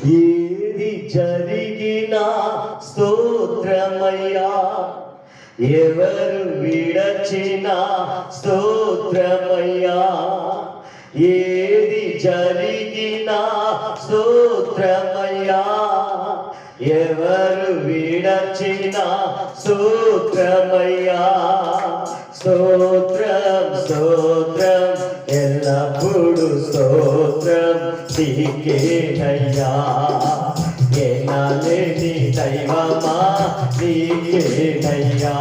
ఏది జరిగినా స్తోత్రమయ్యా, ఎవరు విడచినా స్తోత్రమయ్యా. ఏది జరిగినా స్తోత్రమయ్యా, ఎవరు విడచినా స్తోత్రమయ్యా. స్తోత్రం స్తోత్రం ఎల్లప్పుడు స్తోత్రం నీకేనయ్యా. ఎనలేని దైవమా నీకేనయ్యా.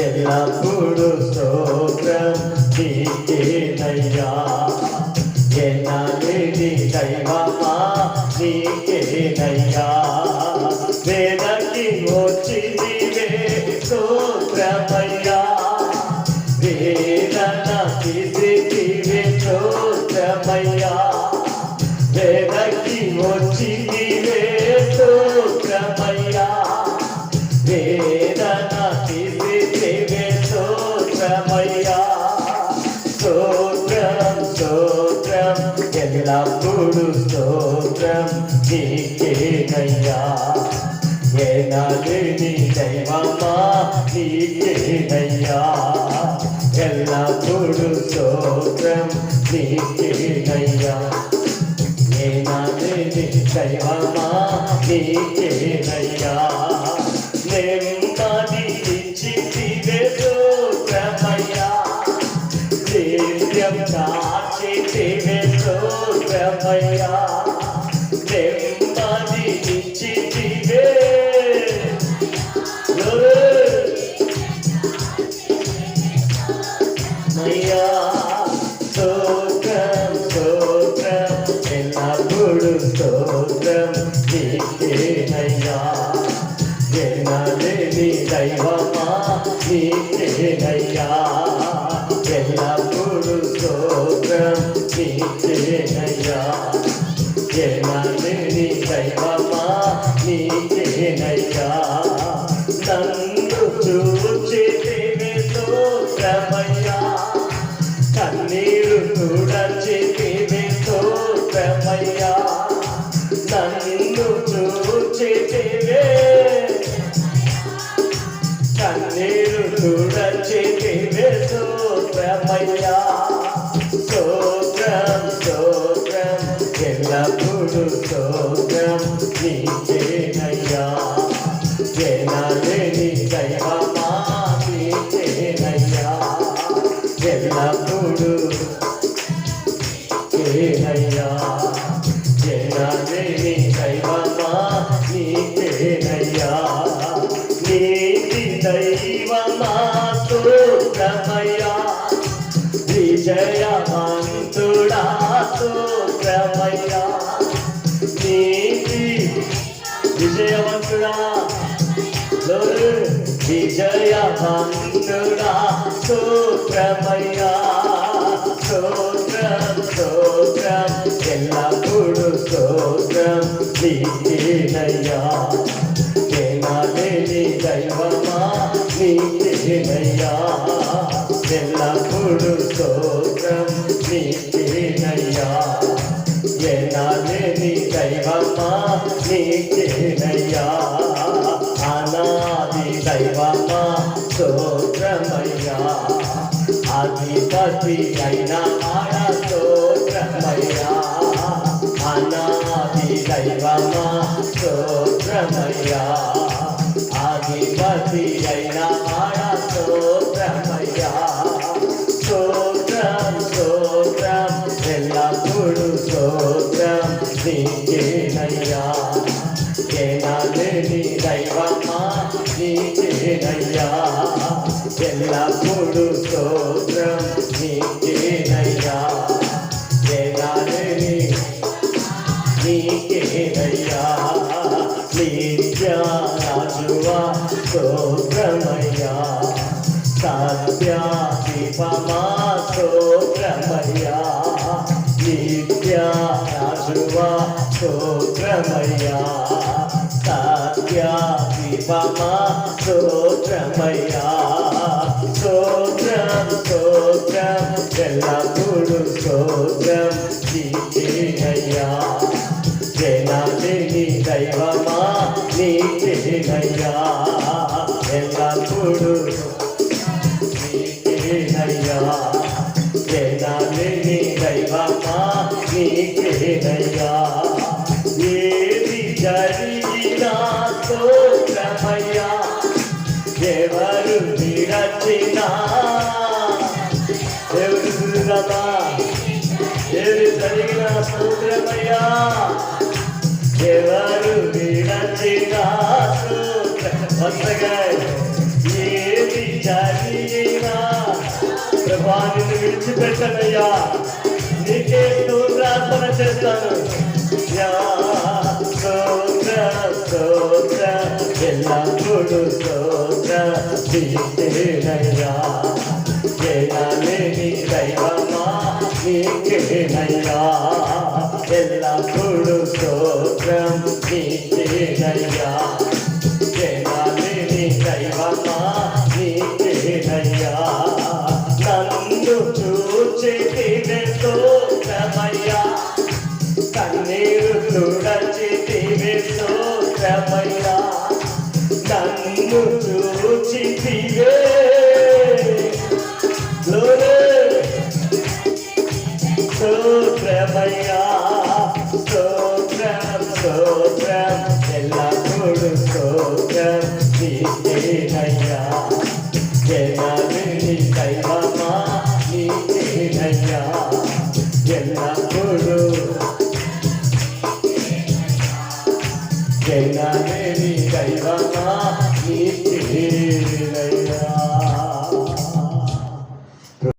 ఎల్లప్పుడు స్తోత్రం నీకేనయ్యా. ఎనలేని దైవమా నీకేనయ్యా. వేదకి వచ్చి నీవే స్తోత్రమయ్యా. వేదన తీసివే స్తోత్రమయ్యా. వేదకి వచ్చి నీవే స్తోత్రమయ్యా. వేదన తీసివే స్తోత్రమయ్యా. స్తోత్రం స్తోత్రం ఎల్లప్పుడు స్తోత్రం నీకేనయ్యా. ఎనలేని దైవమా నీకేనయ్యా. ఎల్లప్పుడు స్తోత్రం నీకేనయ్యా. ఎనలేని దైవమా నీకేనయ్యా. నెమ్మది ఇచ్చితివే స్తోత్రమయ్యా. నిత్యం కాచితివే స్తోత్రమయ్యా. నెమ్మది ఇచ్చితివే అయ్యా. స్తోత్రం స్తోత్రం ఎల్లప్పుడు స్తోత్రం నీకేనయ్యా. ఎనలేని దైవమా నీకేనయ్యా. ఎల్లప్పుడు స్తోత్రం నీకేనయ్యా. ఎనలేని దైవమా నీకేనయ్యా. నన్ను చూచితివే స్తోత్రమయ్యా. కన్నీరు తుడచితివే స్తోత్రమయ్యా. నన్ను చూచితివే కన్నీరు తుడచితివే స్తోత్రమయ్యా. స్తోత్రం స్తోత్రం ఎల్లప్పుడు స్తోత్రం నీకేనయ్యా. ఎనలేని దైవమా నీకేనయ్యా. ఎల్లప్పుడు నీకేనయ్యా. ఎనలేని దైవమా నీకేనయ్యా. నీతి దైవమా స్తోత్రమయ్యా. విజయవంతుడా స్తోత్రమయ్యా. నీతి విజయవంతుడా విజయవంతుడా స్తోత్రమయ్యా. స్తోత్రం స్తోత్రం ఎల్లప్పుడు స్తోత్రం నీకేనయ్యా. ఎనలేని దైవమా నీకేనయ్యా. ఎల్లప్పుడు స్తోత్రం నీకేనయ్యా. ఎనలేని దైవమా నీకేనయ్యా. అనాది దైవమా స్తోత్రమయ్యా. అధిపతి అయిన ఆడ స్తోత్రమయ్యా. అనాది దైవమా స్తోత్రమయ్యా. అధిపతి అయిన ఆడ స్తోత్రమయ్యా. స్తోత్రం స్తోత్రం ఎల్లప్పుడు స్తోత్రం నీకేనయ్యా. ఎనలేని దైవమా నీకేనయ్యా. ఎల్లప్పుడు స్తోత్రం నీకేనయ్యా. ఎనలేని నీకేనయ్యా. నిత్య రాజువా స్తోత్రమయ్యా. సత్య దీపమా స్తోత్రమయ్యా. నిత్య రాజువా స్తోత్రమయ్యా. సత్య దీపమా స్తోత్రమయ్యా. స్తోత్రం స్తోత్రం ఎల్లప్పుడు స్తోత్రం నీకేనయ్యా. ఎనాలిని దైవమా నీకేనయ్యా ఎల్లప్పుడు నీకేనయ్యా ఎనాలిని దైవమా నీకేనయ్యా ఏది జరిగినా స్తోత్రమయ్యా ఎవరు విరచినా దేవుని గురుదమా ఏది జరిగినా స్తోత్రమయ్యా ఎవరు విరచినా స్తోత్రమయ్యా ఏది జరిగినా ప్రభా నిన్ను విడిచిపెట్టనయ్యా నీకే స్తోత్రార్పణ చేస్తాను స్తోత్ర ఎల్లప్పుడు స్తోత్ర నీకేనయ్యా ఎనలేని దైవమా నీకేనయ్యా ఎల్లప్పుడు స్తోత్రం నీకేనయ్యా ఎనలేని దైవమా నీకేనయ్యా నన్ను చూచితివే స్తోత్రమయ్యా కన్నీరు తుడచితివే స్తోత్రమయ్యా నన్ను చూచితివే స్తోత్రమయ్యా స్తోత్రం స్తోత్రం ఎల్లప్పుడు స్తోత్రం నీకేనయ్యా ఎనలేని దైవమా నీకేనయ్యా ఎల్ల